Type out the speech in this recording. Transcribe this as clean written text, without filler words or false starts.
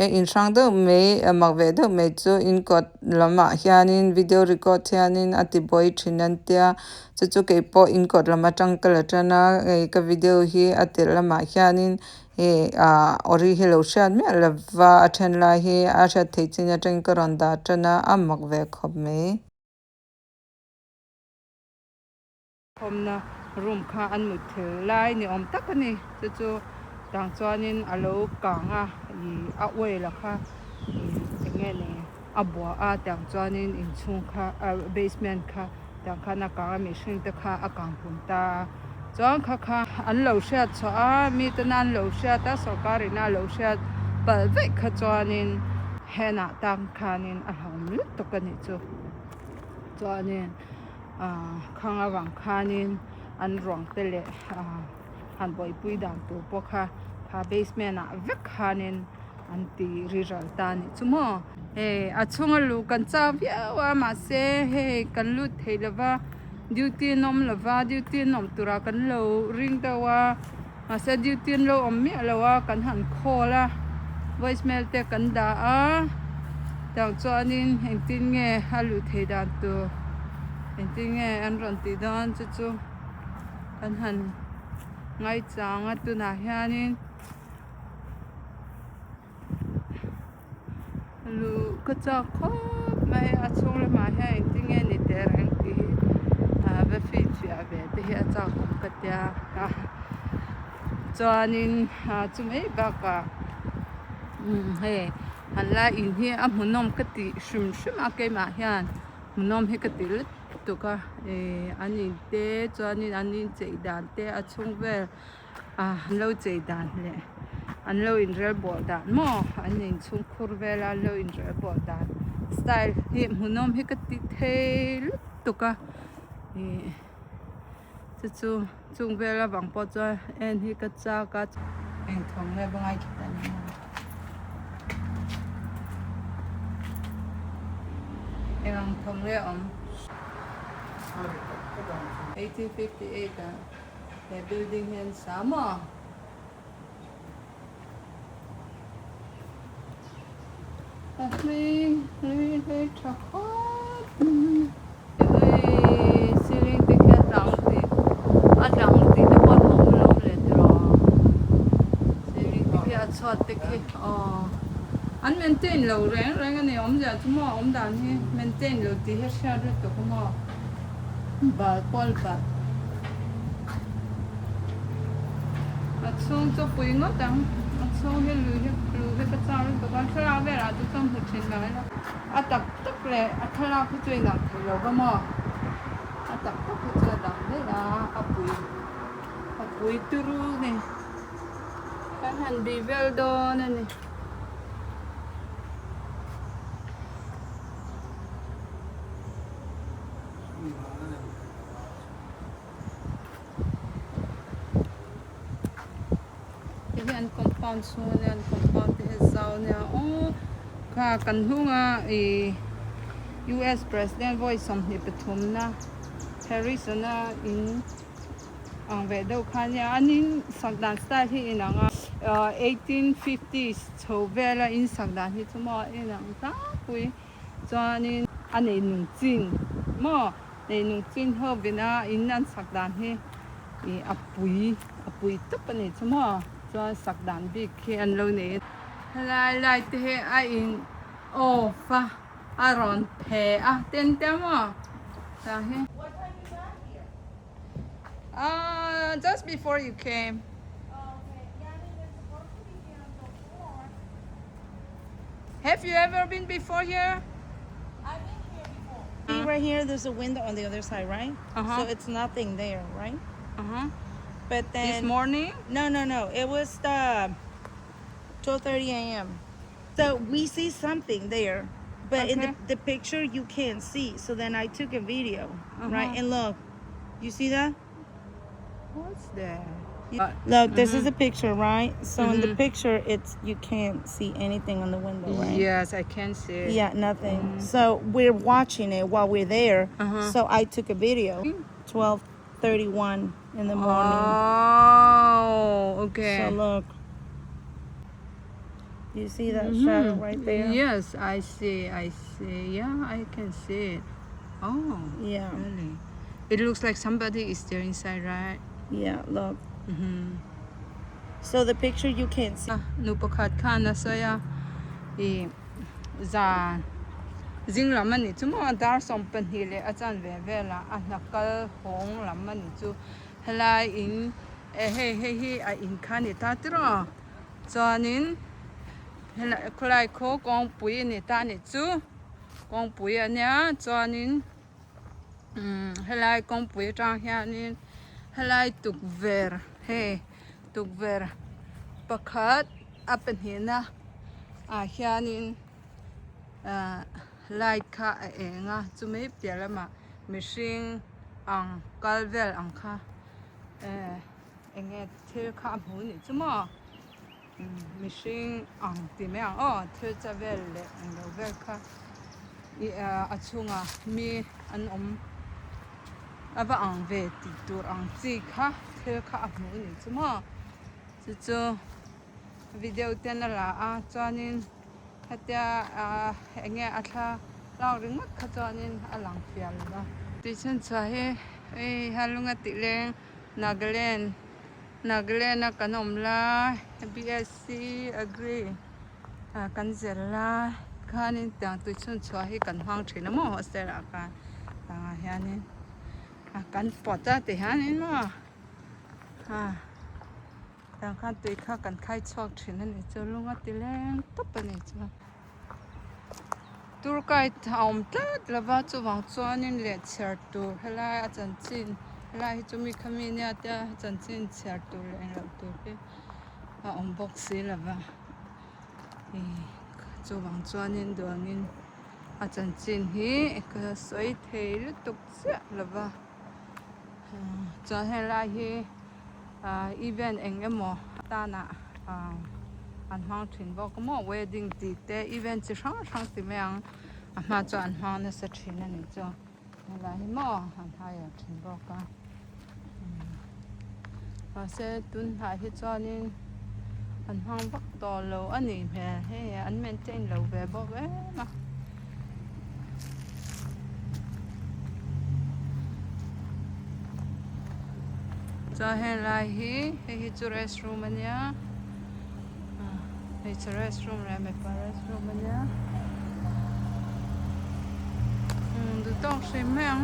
he in hrang deuh mai mak ve deuh mai chu in kot lamah hianin video record hianin atibawi thin an tia chu ke pawh in kot lama tangkal atana ka video hi atir lamah hianin ori hi lo hriat me lova a then lai hi a hriat thei chin atang ka ron da atana a mak ve khawp mai awmna room kha an mut thil lai ni awm tak ani chu tang chuanin alo kanga a oi la kha nge ne a bua a tang chuanin in chung kha basement kha tang kha na ka mi hring te kha a kang pum ta chuan kha an lo hriat chwa mi te nan lo hriat a sarkari na lo hriat pal vek kha chuanin hena tang khanin a hlawm lut tok ani chu chuanin khanga wang khanin an rong te le han boi pui dan tu po kha basement a vek khanin an ti rizal ta ni chumo a chunga lu kan cha viawa ma se kan lut thei lova duty nom lova duty nom tura kan lo ring dawa ma se duty lo om mi lawa kan han khola voicemail te kan da a tang chuanin hengtin nge halu thei dan tu hengtin nge an ron ti dan chu kan han ngai chang a tu na hianin lu ka cha khop mai a chung le ma ha hengtin nge ni te rang ti ve fi chi a ve te hi a cha khop ka tia ka chuanin chumei ba ka he han la in hi a hmunom ka ti shrim a ke ma hian hmunom hi ka ti lut tu ka anin te chuanin anin chei dan te a chung vel lo chei dan le an lo in rel bol dan mo anin chung khur vel a lo in rel bol dan style hi hmunom hi ka ti thei lut tu ka chu chung vel a bang po cho en hi ka cha ka en thong le bangai ki ta ni ยังทำเรื่อง 1858 the building in Sama Mahni chakot ceiling te kya tang ti te pot lom le dro ceiling te kya chot te ke an maintain lo reng ani om ja chumo om dan hi maintain lo ti he sha ru to ko mo ba pol ba a chung cho pui ngo tang a chung he lu he ka cha ru to ka thla ve ra tu chom hu chin la la a tak le a thla khu chui dang thai lo ba mo a tak khu chui dang le la a pui tu ru ni kan han bi vel do na ni compound suan compound te zau ne kha kan hunga US president voice som ni pathum na Paris na in ang ve do khanya anin sagdan style hi inanga 1850s chovela in sagdan hi chuma inang ta pui chuanin anei nung chin mo nei nung chin ho bina in nan sagdan hi apui tup ani chuma cho sắc đàn bị khi ăn lâu nè lại thế ai in pha ron thề tên tem à ta he just before you came. Have you ever been before here? I've been here before. See right here, there's a window on the other side, right? So it's nothing there, right? But then this morning? No. It was 12:30 a.m. So we see something there, but in the picture you can't see. So then I took a video, right? And look, you see that? What's that? Look, this is a picture, right? So in the picture, you can't see anything on the window, right? Yes, I can see. Yeah, nothing. So we're watching it while we're there. So I took a video. 12:31 in the morning. Oh, okay. So look. You see that shadow right there? Yes, I see. Yeah, I can see it. Oh, Yeah. really? It looks like somebody is there inside, right? Yeah, look. So the picture you can't see. Nu pakhat khan na saya I za zing lam ani chu ma dar som pan hi le achan ve ve la a nakal hong lam ani chu helai in he a in khan ni ta tro chuanin helai khlai kho kong pui ni ta ni chu kong pui ania chuanin helai kong pui tang hianin helai tuk ver he tuk ver pakhat apen hina a hianin light kha a enga chumi pialama mihring ang kalvel ang kha enge thil kha hmu ni chuma mihring ang ti me ang thil chavel le ang lo vel kha a chunga mi an ava ang ve ti tur ang chi kha thil kha hmu ni chuma chu video ten la a chuanin hatia enge ahla lao ring mat kha chuanin alang fial la tuichon cha he halunga thleng Nagaland na kanom la BSc agree kan zel la khanin tang tuichon cha he kan hang thina mo hostel a ka tanga hianin kan pota te hanin mo tang khan tui kha kan khai chok thina ni chu lunga thleng top ani chu tur kai thaum tlat lova chu wang chuanin le chher tur helai a chan chin helai hi chumi khami nia ta chan chin chher tur eng lo tur pe a box si lova chu wang chuanin duangin a chan chin hi ka soi thei lu tuk cha lova cha helai hi event eng emo ta na an hang thin bo ko mo wedding ti te event chi sang ti meang a ma cho an hang na sa thin ani cho la hi mo an ha ya thin bo ka se tun ha hi chuanin an hang bak to lo ani me he an maintain lo ve bo ve ma cho he lai hi chu restroom ania it's a restroom ra me pa restroom ania du tong shim meang